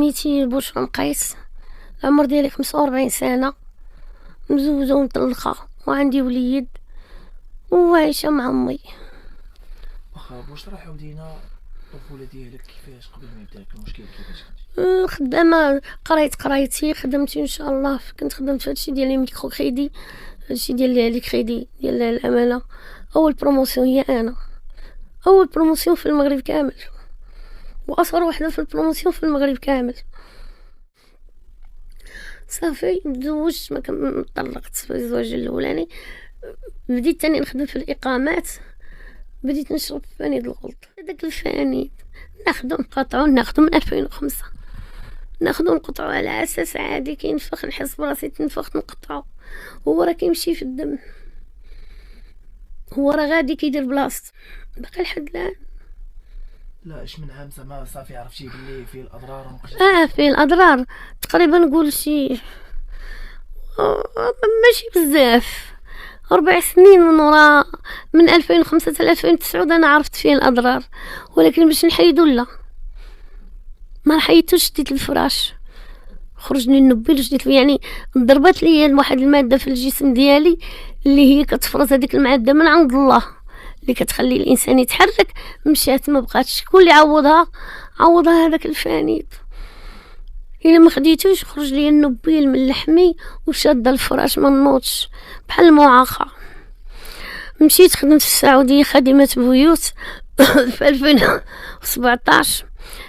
سميتي بوشرا مقيس. العمر ديالي 45 سنه، مزوجه ومطلقه وعندي وليد وعايشه مع امي. واخا واش راه عاودينا الطفوله ديالك كيفاش قبل ما يبدا لك المشكل كيفاش كنتي؟ خدامه، قريت قرايتي، خدمتي ان شاء الله. كنت خدمت في هادشي ديال لي ميكرو كريدي، هادشي ديال لي كريدي ديال الامانه. اول بروموسيون هي انا، اول بروموسيون في المغرب كامل، واصغر وحده في البروموسيون في المغرب كامل. صافي تزوجت، ما طلقت في الزواج الاولاني. بديت تاني نخدم في الاقامات، بديت نشرب فانيد الغلط. هذاك الفانيد ناخدو نقطعو، ناخدو من 2005، ناخدو نقطعو على اساس عادي كينفخ، نحس براسي تنفخت نقطعو. هو راه كيمشي في الدم، هو راه غادي كيدير بلاصتو باقي لحد الان. لا اش من عام زعما صافي عرفتي بلي فيه الاضرار فيه الاضرار تقريبا نقول شي ماشي بزاف، 4 سنين من وراء، من 2005 حتى 2009 انا عرفت فيه الاضرار، ولكن باش نحيدو لا، ما حيدتوش. شديت الفراش، خرجني النبيل وشديت يعني ضربت لي واحد الماده في الجسم ديالي اللي هي كتفرز هذيك الماده من عند الله اللي كتخلي الانسان يتحرك. مشات ما بقاتش، شكون اللي عوضها هذاك الفانيد. الا ما خديتوش خرج لي النبيل من لحمي وشاد الفراش ما نوضش بحال المعاقه. مشيت خدمت في السعوديه خادمه بيوت في 2017.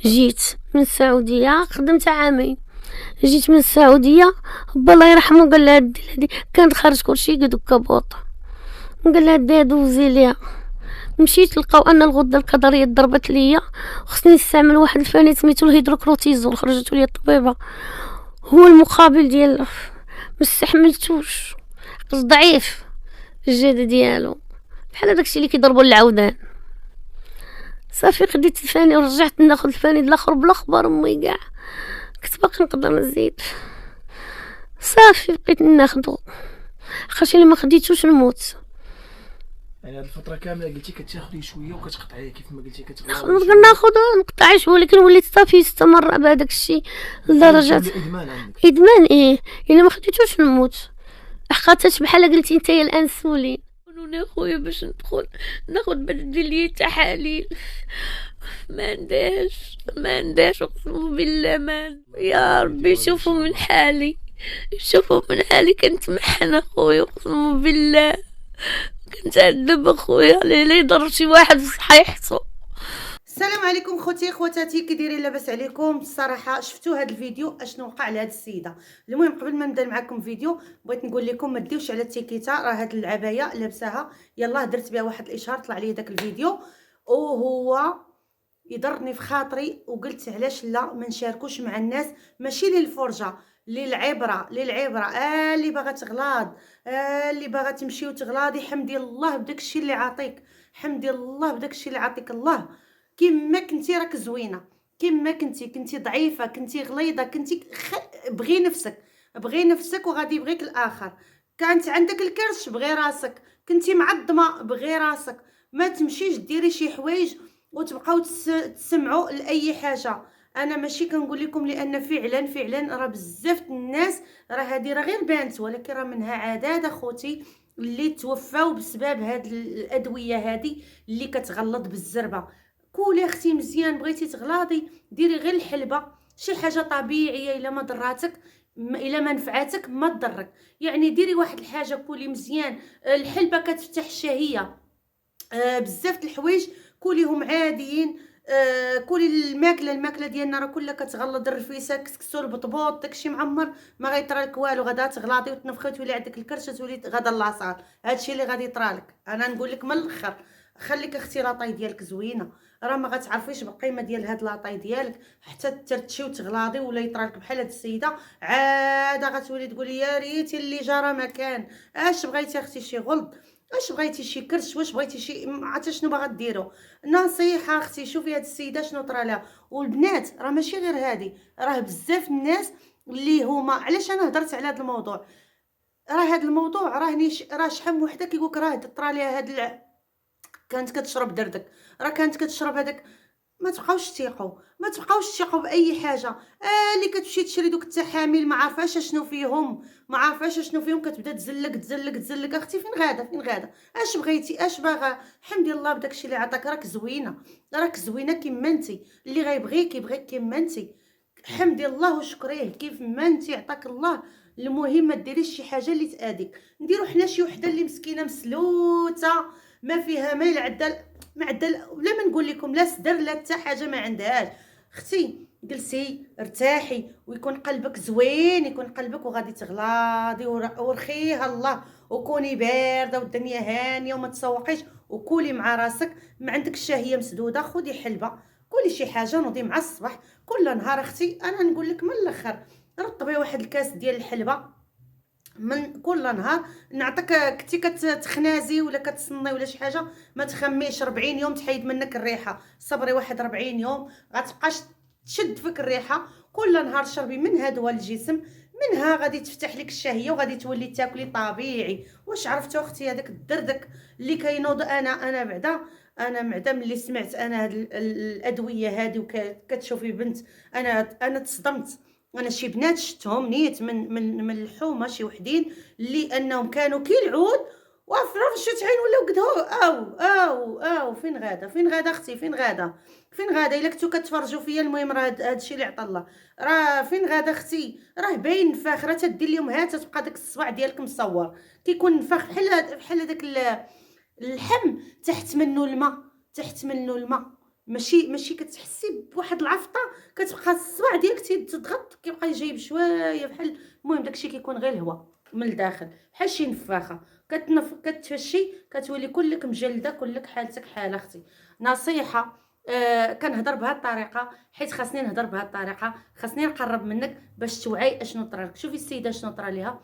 جيت من السعوديه خدمت عامين، جيت من السعوديه با الله يرحمه قال لها دي هادي، كانت خارج كلشي قد كبوط، قال لها دي دوزي ليها. مشيت لقاو ان الغده الكظريه ضربت ليا، خصني نستعمل واحد الفاني سميتو الهيدروكورتيزون، خرجتو لي الطبيبه. هو المقابل ديال ما استحملتوش، ضعيف الجهد ديالو بحال داكشي اللي كيضربوا العودان. صافي خديت الفاني ورجعت ناخذ الفاني الاخر بلا خبر امي كاع، كنت باقي نقدر نزيد. صافي بقيت ناخذو، خاطر الا ما خديتوش نموت. يعني هاد الفتره كامله قلتي كتاخدي شويه وكتقطعي كيف ما قلتي نقدر ناخذ نقطعش، ولكن وليت صافي استمر بهذاك الشيء لدرجه ادمان عندك. ادمان. ايه الا ما خديتوش نموت، حقاتش بحال قلتي نتايا الانسولين. قولوني خويا باش ندخل ناخذ بدل لي تحاليل، ما عندهاش اقسم بالله ما. يا ربي شوفوا من حالي، شوفوا من حالي، كنت محنه خويا اقسم بالله، كنت عذب خويا لا يضر شي واحد صحيحته. السلام عليكم خوتي خواتاتي، كي دايرين؟ لاباس عليكم؟ الصراحه شفتوا هذا الفيديو اشنو وقع لهاد السيده. المهم قبل ما نبدا معكم فيديو بغيت نقول لكم ما ديوش على التيكيتا، راه هاد العبايه لابساها يلاه درت بها واحد الاشهار طلع لي داك الفيديو وهو يضرني في خاطري، وقلت علاش لا ما نشاركوش مع الناس، ماشي للفرجه، للعبره. اللي باغا تغلاض، اللي باغا تمشي وتغلاضي، حمدي الله بداك الشيء اللي عاطيك، حمدي الله بداك الشيء اللي عاطيك الله. كيما كنتي راك زوينه، كيما كنتي ضعيفه، كنتي غليظه، كنتي بغي نفسك وغادي يبغيك الاخر. كانت عندك الكرش بغي راسك، كنتي معظمه بغي راسك. ما تمشيش ديري شي حوايج وتبقاو تسمعوا لاي حاجه. انا ماشي كنقول لكم لان فعلا راه بزاف الناس، راه هذه راه غير بانت، ولكن راه منها عداد اخوتي اللي توفاو بسبب هاد الادويه هذه اللي كتغلط بالزربه. كولي اختي مزيان، بغيتي تغلاضي ديري غير الحلبه، شي حاجه طبيعيه، الا ما ضراتك الا ما نفعاتك ما تضرك. يعني ديري واحد الحاجه، كولي مزيان، الحلبه كتفتح الشهيه. بزاف الحوايج كوليهم عاديين. كولي الماكله ديالنا راه كلها كتغلط، الرفيسه، كسكسو، البطبوط، داكشي معمر ما غيطرالك والو، غادا تغلاطي وتنفخي وتولي عندك الكرشه، تولي غادا لاصال. هادشي اللي غادي يطرالك. انا نقول لك من الاخر، خليك اختي لاطاي ديالك زوينه، راه ما غتعرفيش بالقيمه ديال هاد لاطاي ديالك حتى ترتشي وتغلاضي ولا يطرالك بحال هاد السيده. عاد غتولي تقولي يا ريتي اللي جرى مكان. اش بغيتي اختي؟ شي غلط؟ واش بغيتي؟ شي كرش؟ واش بغيتي؟ شي عرفتي شنو باغا ديرو؟ نصيحه اختي، شوفي هاد السيده شنو طرا لها. والبنات راه ماشي غير هادي، راه بزاف الناس اللي هما، علاش انا هضرت على هذا الموضوع؟ راه هذا الموضوع راه شحال من وحده كيقولك راه طرا لها هاد كانت كتشرب دردك، راه كانت كتشرب هذاك ما تبقاوش تيقوا، ما تبقاوش تيقوا باي حاجه. اللي كتمشي تشري دوك التحاميل ما عارفاش شنو فيهم، ما عارفاش شنو فيهم، كتبدا تزلق تزلق تزلق. اختي فين غاده، فين غاده؟ اش بغيتي، اش باغا؟ حمدي الله بداكشي اللي عطاك، راك زوينه، راك زوينه كيما انتي. اللي غيبغيك يبغيك كيما انتي، حمدي الله وشكريه كيف ما انتي عطاك الله. المهم ما ديريش شي حاجه اللي تاذيك. نديرو حنا شي وحده اللي مسكينه مسلوته ما فيها ما العدل معدل، ولا ما نقول لكم لا صدر لا حتى حاجه ما عندهاش. اختي جلسي ارتاحي ويكون قلبك زوين، يكون قلبك وغادي تغلاضي ورخيها الله، وكوني بارده والدنيا هانيه وما تسوقيش، وكولي مع راسك. ما عندك الشهيه مسدوده، خدي حلبه، كولي شي حاجه، نوضي مع الصباح كل نهار. اختي انا نقول لك من الاخر، رطبي واحد الكاس ديال الحلبه من كل نهار. نعطيك كنتي كتخنازي ولا كتصني ولا شي حاجه، ما تخميش 40 يوم تحيد منك الريحه. صبري واحد 40 يوم غتبقاش تشد فيك الريحه. كل نهار شربي من هادو الجسم، منها غادي تفتح لك الشهيه وغادي تولي تاكلي طبيعي. واش عرفتوا اختي هذاك الدردك اللي كينوض؟ انا بعدا انا معدا ملي سمعت انا هاد الادويه هادي وكتشوفي بنت، انا تصدمت. انا شي بنات شفتهم نيت من الحومه، شي وحدين اللي انهم كانوا كي العود وفرشت عين ولاو قدهو. او فين غاده، فين غاده اختي، فين غاده، فين غاده؟ الا كنتو كتفرجوا فيا المهم راه هادشي اللي عطا الله. راه فين غاده اختي؟ راه باين فاخره تدير اليوم ها تبقى داك الصباع ديالك مصور، كيكون نفاخ بحال داك اللحم تحت منه الماء، تحت منه الماء. ماشي كتحسي بواحد العفطه، كتبقى الصباع ديالك تضغط كيبقى يجي بشويه بحال. المهم داكشي كيكون غير الهواء من الداخل بحال شي نفاخه، كتفشي كتولي كلك مجلده، كلك حالتك حال اختي. نصيحه كنهضر بهذه الطريقه حيت خاصني نهضر بهذه الطريقه، خاصني نقرب منك باش توعي اشنو طرالك. شوفي السيده شنو طرا ليها،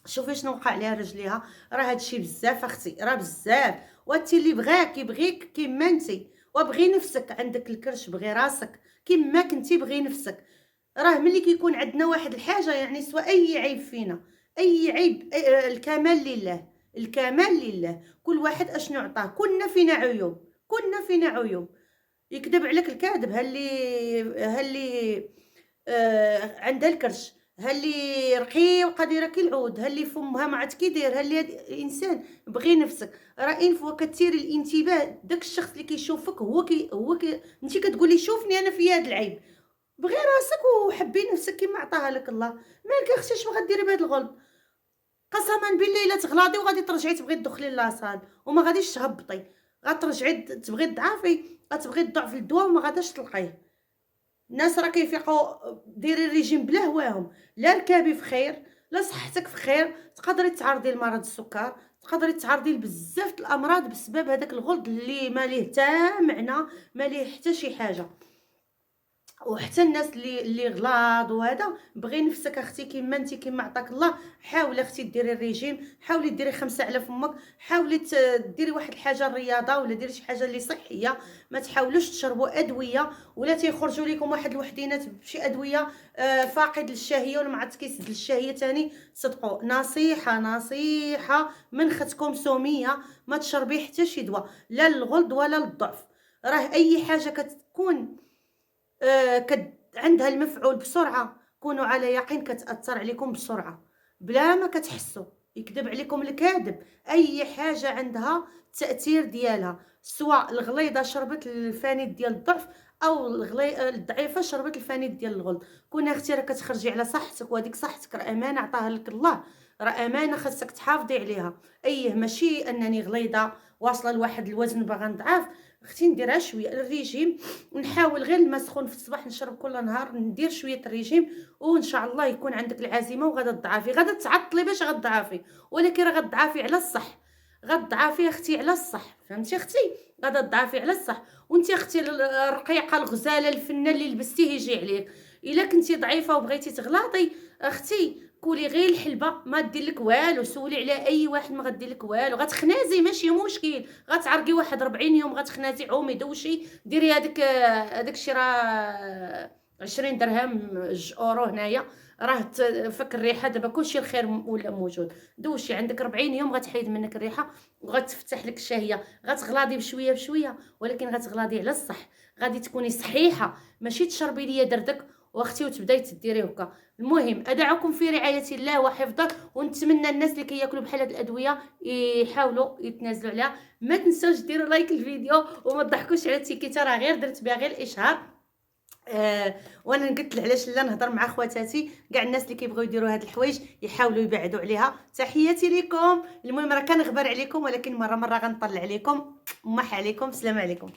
شوفي شنو وقع عليها رجليها. راه هادشي بزاف اختي، راه بزاف. وانت اللي بغاك يبغيك كيما انتي، وبغي نفسك، عندك الكرش بغي راسك كيما كنتي، بغي نفسك. راه ملي كيكون عندنا واحد الحاجه يعني سواء اي عيب فينا، اي عيب، الكمال لله، الكمال لله. كل واحد اشنو عطاه، كنا فينا عيوب، كنا فينا عيوب. يكذب عليك الكاذب، هاللي عندها الكرش، هاللي رقيق وقادره كي العود، هاللي فمها ما عاد كيدير، هاللي انسان. بغي نفسك. راه ان فوا كثير الانتباه، داك الشخص اللي كيشوفك هو انت كتقولي شوفني انا في هذا العيب. بغي راسك وحبي نفسك كما عطاها لك الله. مالك اختي شنو غديري بهذا الغلط؟ قسما بالله الا تغلاضي وغادي ترجعي تبغي تدخلي لاصال وما غاديش تهبطي، غترجعي تبغي تضعفي، غتبغي تضعف الدواء وما غاداش تلقيه. الناس راه كيفيقوا ديري الريجيم بلا هواهم، لا ركابي في خير، لا صحتك في خير. تقدري تعرضي لمرض السكر، تقدري تعرضي لبزاف الامراض بسبب هذاك الغلط اللي ما ليه حتى معنى، ما ليه حتى شي حاجه. وحتى الناس اللي غلاض وهذا، بغي نفسك اختي كيما انت، كيما عطاك الله. حاولي اختي ديري الريجيم، حاولي ديري 5 على فمك، حاولي ديري واحد الحاجه الرياضه ولا ديري شي حاجه اللي صحيه. ما تحاولوش تشربوا ادويه ولا تيخرجوا لكم واحد الوحدينات بشي ادويه فاقد للشهيه ولا ما عاد كيسد للشهيه تاني. صدقوا، نصيحه من ختكم سوميه، ما تشربي حتى شي دواء، لا للغلط ولا للضعف. راه اي حاجه كتكون عندها المفعول بسرعه، كونوا على يقين كتاثر عليكم بسرعه بلا ما كتحسوا. يكذب عليكم الكاذب، اي حاجه عندها التاثير ديالها، سواء الغليظه شربت الفانيت ديال الضعف او الضعيفه شربت الفانيت ديال الغلط. كون اختي راه كتخرجي على صحتك، وهذيك صحتك راه امانه عطاها لك الله، راه امانه خاصك تحافظي عليها. ماشي انني غليظه واصله لواحد الوزن باغا نضعف. اختي نديرها شويه الريجيم، نحاول غير الماء سخون في الصباح نشرب كل نهار، ندير شويه الريجيم وان شاء الله يكون عندك العزيمه وغادا تضعفي. غادا تعطلي باش غتضعفي، ولكن راه غتضعفي على الصح، غتضعفي اختي على الصح، فهمتي اختي؟ غادا تضعفي على الصح. وانت اختي الرقيقه الغزاله الفنه اللي لبستيه يجي عليك. الا كنتي ضعيفه وبغيتي تغلاطي اختي، كولي غير الحلبه، ما دير لك والو. سولي على اي واحد ما غدير لك والو، غتخنازي ماشي مشكل، غتعرقي واحد 40 يوم غتخنازي. عومي دوشي، ديري هذاك الشيء راه 20 درهم 2 اورو هنايا، راه فك الريحه. دابا كلشي الخير ولا موجود. دوشي عندك 40 يوم غتحيد منك الريحه وغتفتح لك الشهيه. غتغلاضي بشويه بشويه، ولكن غتغلاضي على الصح. غادي تكوني صحيحه، ماشي تشربي ليا دردك واختي وتبداي تديري هكا. المهم ادعوكم في رعايه الله وحفظه، ونتمنى الناس اللي كياكلوا بحال هاد الادويه يحاولوا يتنازلوا عليها. ما تنساوش ديروا لايك الفيديو وما تضحكوش على التيكيته، راه غير درت بها غير الاشهار. وانا قلت علاش لا نهضر مع خواتاتي كاع الناس اللي كيبغيو يديروا هاد الحوايج يحاولوا يبعدوا عليها. تحياتي لكم. المهم راه كنغبر عليكم، ولكن مره غنطلع عليكم. محى عليكم، السلام عليكم.